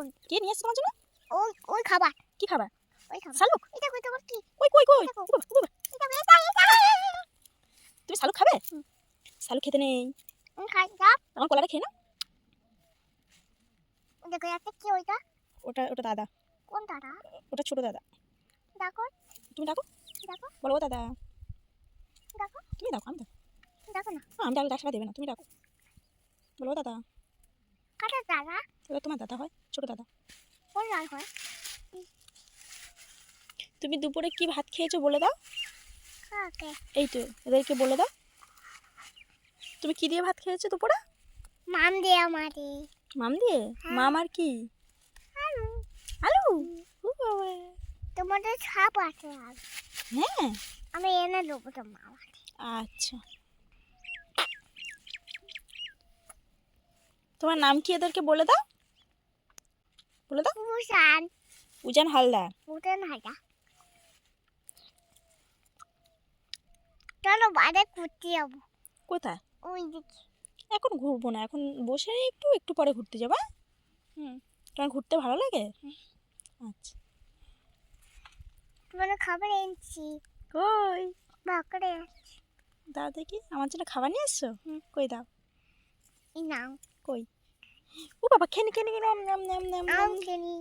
দেখুন কে নিয়ে এসেছে তোমার জন্য? ওই ওই খাবার। কি খাবার? ওই খাবার। শালুক? এটা কই তোমার কি? কই কই কই? দেখো। ও বাবা, ও বাবা। তুমি শালুক খাবে? শালুক খেতে নেই। খাই দাও। আমার কলাটা খেয়ে নাও। দেখো একটা কি ওইটা? ওটা ওটা দাদা। কোন দাদা? ওটা ছোট দাদা। দেখো তুমি ডাকো। দেখো বলো ও দাদা। দেখো তুমি ডাকো, আমি ডাকো। দেখো না। আমি ডাকলে ডাকটা দেবে না, তুমি ডাকো। বলো ও দাদা। কাটা দাদা? ওটা তোমার দাদা হয়, ছোট দাদা। কোন লাল হয়? তুমি দুপুরে কি ভাত খেয়েছো বলে দাও। কাকে? এই তো এদেরকে বলে দাও। তুমি কি দিয়ে ভাত খেয়েছো দুপুরে? মাম দে আমারে। মাম দিয়ে? মাম আর কি? আলু। আলু? ও বাবা। তোমাদের ছাপ আছে আর। হ্যাঁ। আমি এনে দেবো তোমার। আচ্ছা। তোমার নাম কি এদেরকে বলে দাও। বলে দাও। উজান। উজান হালদার। উজান হাজা। চলো বাইরে ঘুরতে যাবো। কোথায়? ওই দিকে। এখন ঘুরবো না, এখন বসে একটু একটু পরে ঘুরতে যাবা। তোমার ঘুরতে ভালো লাগে? আচ্ছা। তোমার খাবার এনেছি। কই? বাকরে। দাও দেখি, আমার জন্য খাবার নিয়ে এসছো? কই দাও। এই নাও। কই? ও বাবা, খেনি খেনি খেনি, নাম নাম নাম নাম আম খেলি।